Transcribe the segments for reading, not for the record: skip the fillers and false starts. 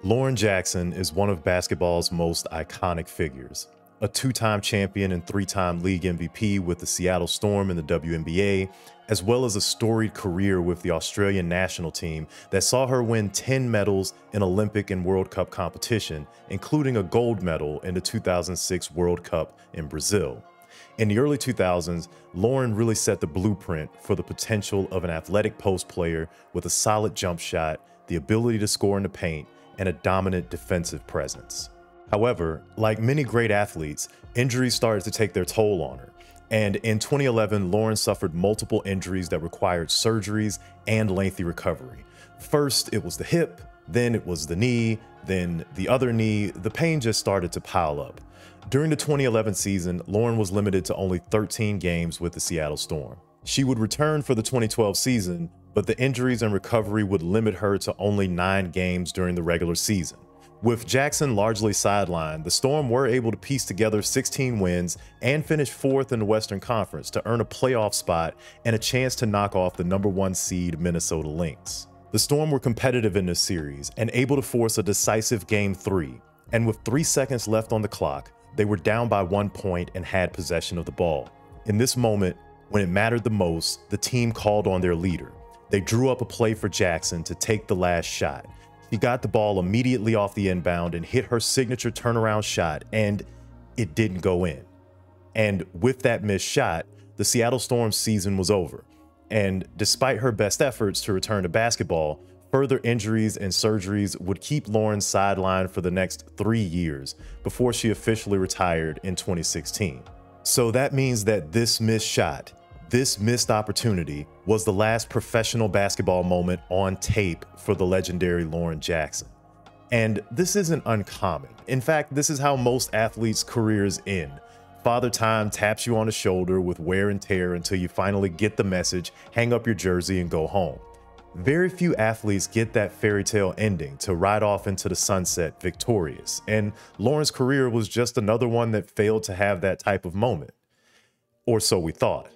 Lauren Jackson is one of basketball's most iconic figures. A two-time champion and three-time league MVP with the Seattle Storm in the WNBA, as well as a storied career with the Australian national team that saw her win 10 medals in Olympic and World Cup competition, including a gold medal in the 2006 World Cup in Brazil. In the early 2000s, Lauren really set the blueprint for the potential of an athletic post player with a solid jump shot, the ability to score in the paint, and a dominant defensive presence. However, like many great athletes, injuries started to take their toll on her. And in 2011, Lauren suffered multiple injuries that required surgeries and lengthy recovery. First, it was the hip, then it was the knee, then the other knee. The pain just started to pile up. During the 2011 season, Lauren was limited to only 13 games with the Seattle Storm. She would return for the 2012 season, but the injuries and recovery would limit her to only 9 games during the regular season. With Jackson largely sidelined, the Storm were able to piece together 16 wins and finish 4th in the Western Conference to earn a playoff spot and a chance to knock off the #1 seed Minnesota Lynx. The Storm were competitive in this series and able to force a decisive Game 3, and with 3 seconds left on the clock, they were down by 1 point and had possession of the ball. In this moment, when it mattered the most, the team called on their leader. They drew up a play for Jackson to take the last shot. She got the ball immediately off the inbound and hit her signature turnaround shot, and it didn't go in. And with that missed shot, the Seattle Storm's season was over. And despite her best efforts to return to basketball, further injuries and surgeries would keep Lauren sidelined for the next 3 years before she officially retired in 2016. So that means that this missed shot, this missed opportunity, was the last professional basketball moment on tape for the legendary Lauren Jackson. And this isn't uncommon. In fact, this is how most athletes' careers end. Father Time taps you on the shoulder with wear and tear until you finally get the message, hang up your jersey, and go home. Very few athletes get that fairy tale ending to ride off into the sunset victorious, and Lauren's career was just another one that failed to have that type of moment. Or so we thought.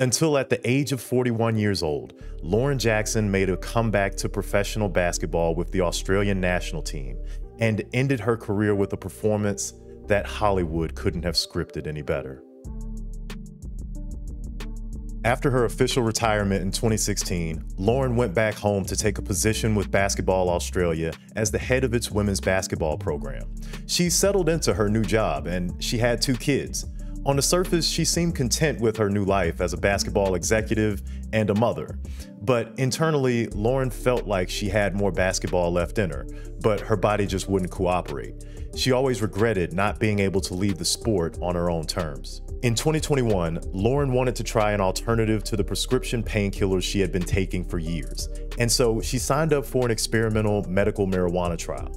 Until at the age of 41 years old, Lauren Jackson made a comeback to professional basketball with the Australian national team and ended her career with a performance that Hollywood couldn't have scripted any better. After her official retirement in 2016, Lauren went back home to take a position with Basketball Australia as the head of its women's basketball program. She settled into her new job and she had 2 kids. On the surface, she seemed content with her new life as a basketball executive and a mother. But internally, Lauren felt like she had more basketball left in her, but her body just wouldn't cooperate. She always regretted not being able to leave the sport on her own terms. In 2021, Lauren wanted to try an alternative to the prescription painkillers she had been taking for years, and so she signed up for an experimental medical marijuana trial.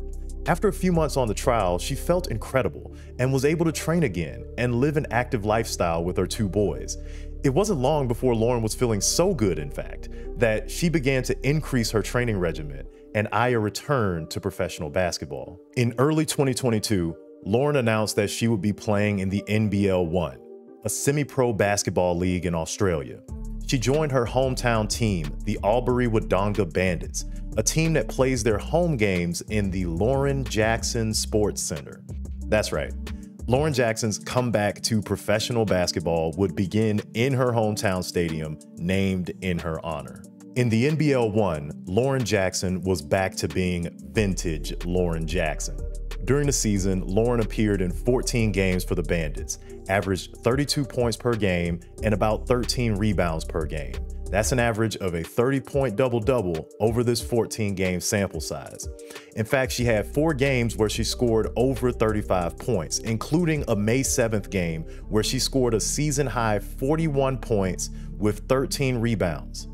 After a few months on the trial, she felt incredible and was able to train again and live an active lifestyle with her 2 boys. It wasn't long before Lauren was feeling so good, in fact, that she began to increase her training regimen and eye a return to professional basketball. In early 2022, Lauren announced that she would be playing in the NBL 1, a semi-pro basketball league in Australia. She joined her hometown team, the Albury Wodonga Bandits, a team that plays their home games in the Lauren Jackson Sports Center. That's right. Lauren Jackson's comeback to professional basketball would begin in her hometown stadium, named in her honor. In the NBL 1, Lauren Jackson was back to being vintage Lauren Jackson. During the season, Lauren appeared in 14 games for the Bandits, averaged 32 points per game and about 13 rebounds per game. That's an average of a 30-point double-double over this 14-game sample size. In fact, she had 4 games where she scored over 35 points, including a May 7th game where she scored a season-high 41 points with 13 rebounds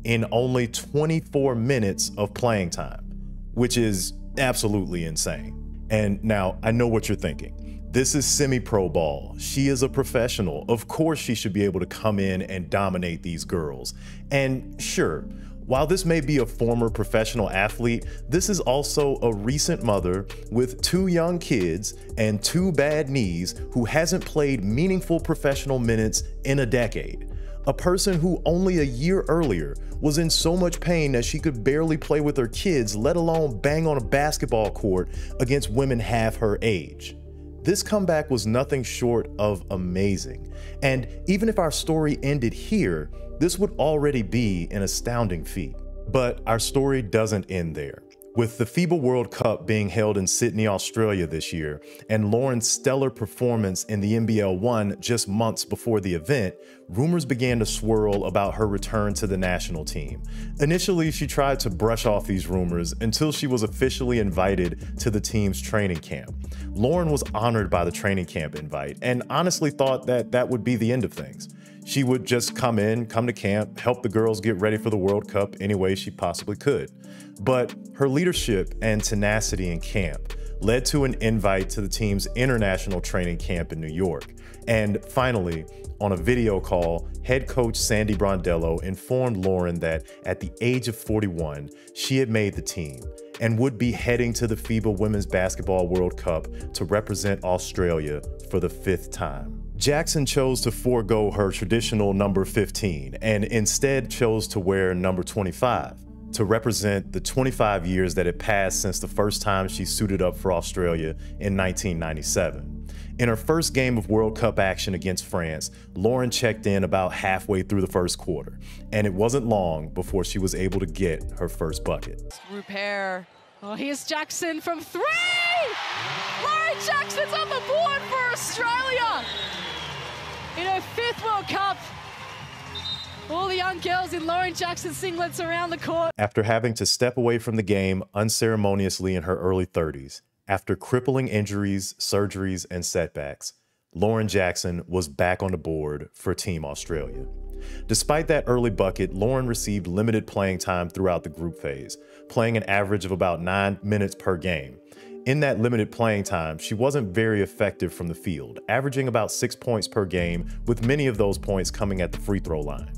in only 24 minutes of playing time, which is absolutely insane. And now, I know what you're thinking. This is semi-pro ball. She is a professional. Of course she should be able to come in and dominate these girls. And sure, while this may be a former professional athlete, this is also a recent mother with 2 young kids and 2 bad knees who hasn't played meaningful professional minutes in a decade. A person who only a year earlier was in so much pain that she could barely play with her kids, let alone bang on a basketball court against women half her age. This comeback was nothing short of amazing. And even if our story ended here, this would already be an astounding feat. But our story doesn't end there. With the FIBA World Cup being held in Sydney, Australia this year, and Lauren's stellar performance in the NBL 1 just months before the event, rumors began to swirl about her return to the national team. Initially, she tried to brush off these rumors until she was officially invited to the team's training camp. Lauren was honored by the training camp invite and honestly thought that that would be the end of things. She would just come to camp, help the girls get ready for the World Cup any way she possibly could. But her leadership and tenacity in camp led to an invite to the team's international training camp in New York. And finally, on a video call, head coach Sandy Brondello informed Lauren that at the age of 41, she had made the team and would be heading to the FIBA Women's Basketball World Cup to represent Australia for the 5th time. Jackson chose to forego her traditional number 15 and instead chose to wear number 25 to represent the 25 years that had passed since the first time she suited up for Australia in 1997. In her first game of World Cup action against France, Lauren checked in about halfway through the first quarter, and it wasn't long before she was able to get her first bucket. Rupert. Oh, here's Jackson from 3! Lauren Jackson's on the board for Australia! In her 5th World Cup, all the young girls in Lauren Jackson singlets around the court. After having to step away from the game unceremoniously in her early 30s, after crippling injuries, surgeries, and setbacks, Lauren Jackson was back on the board for Team Australia. Despite that early bucket, Lauren received limited playing time throughout the group phase, playing an average of about 9 minutes per game. In that limited playing time, she wasn't very effective from the field, averaging about 6 points per game, with many of those points coming at the free throw line.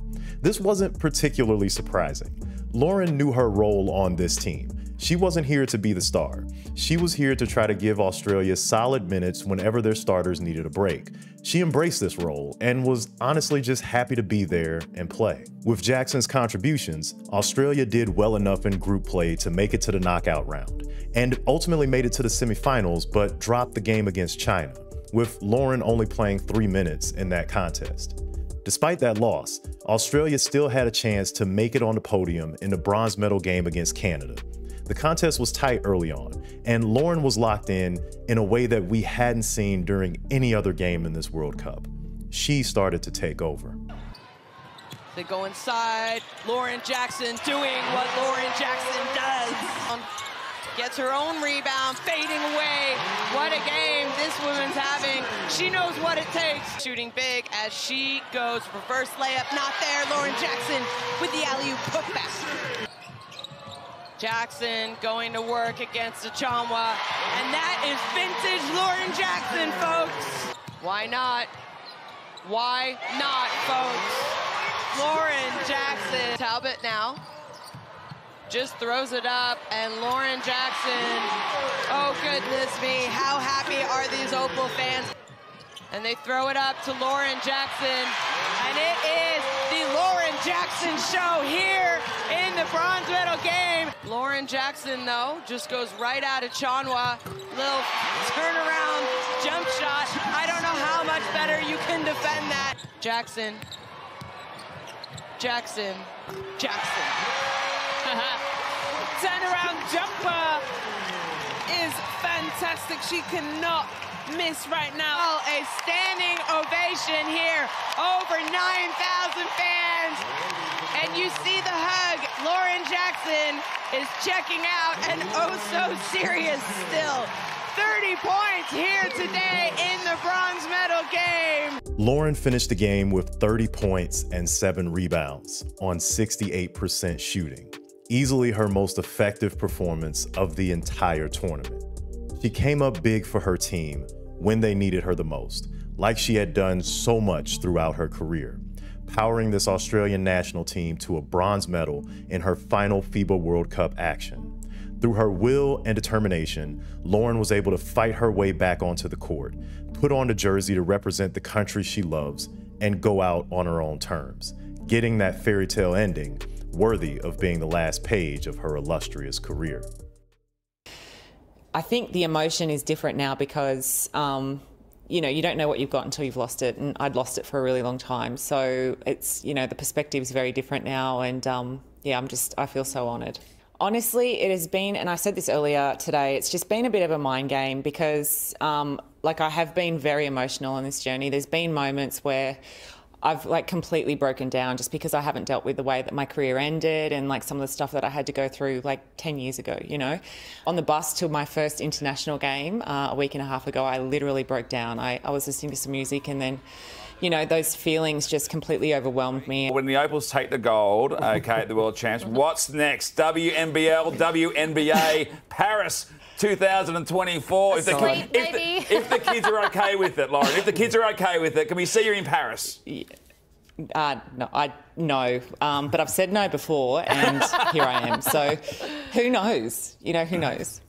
This wasn't particularly surprising. Lauren knew her role on this team. She wasn't here to be the star. She was here to try to give Australia solid minutes whenever their starters needed a break. She embraced this role and was honestly just happy to be there and play. With Jackson's contributions, Australia did well enough in group play to make it to the knockout round, and ultimately made it to the semifinals but dropped the game against China, with Lauren only playing 3 minutes in that contest. Despite that loss, Australia still had a chance to make it on the podium in the bronze medal game against Canada. The contest was tight early on, and Lauren was locked in a way that we hadn't seen during any other game in this World Cup. She started to take over. They go inside. Lauren Jackson doing what Lauren Jackson does. Gets her own rebound, fading away. What a game this woman's having. She knows what it takes. Shooting big as she goes for first layup. Not there. Lauren Jackson with the alley-oop putback. Jackson going to work against Achonwa, and that is vintage Lauren Jackson, folks. Why not? Why not, folks? Lauren Jackson. Talbot now just throws it up, and Lauren Jackson, oh goodness me, how happy are these Opal fans? And they throw it up to Lauren Jackson, and it is the Lauren Jackson show here in the bronze medal game. Lauren Jackson, though, just goes right out of Achonwa. Little turnaround jump shot. I don't know how much better you can defend that. Jackson. Jackson. Jackson. Turnaround jumper is fantastic. She cannot miss right now. Oh, a standing ovation here. Over 9,000 fans. And you see the hug. Lauren Jackson is checking out and oh so serious still. 30 points here today in the bronze medal game. Lauren finished the game with 30 points and 7 rebounds on 68% shooting. Easily her most effective performance of the entire tournament. She came up big for her team when they needed her the most, like she had done so much throughout her career, powering this Australian national team to a bronze medal in her final FIBA World Cup action. Through her will and determination, Lauren was able to fight her way back onto the court, put on the jersey to represent the country she loves, and go out on her own terms, getting that fairy tale ending worthy of being the last page of her illustrious career. I think the emotion is different now because, you know, you don't know what you've got until you've lost it, and I'd lost it for a really long time. So it's, you know, the perspective's very different now, and yeah, I feel so honoured. Honestly, it has been, and I said this earlier today, it's just been a bit of a mind game because, like, I have been very emotional on this journey. There's been moments where I've like completely broken down just because I haven't dealt with the way that my career ended and like some of the stuff that I had to go through like 10 years ago, you know. On the bus to my first international game a week and a half ago, I literally broke down. I was listening to some music and then, you know, those feelings just completely overwhelmed me. When the Opals take the gold, okay, at the World Champs, what's next? WNBL, WNBA, Paris 2024. If the kids are okay with it, Lauren, if the kids are okay with it, can we see you in Paris? No, but I've said no before, and here I am. So who knows? You know, who knows?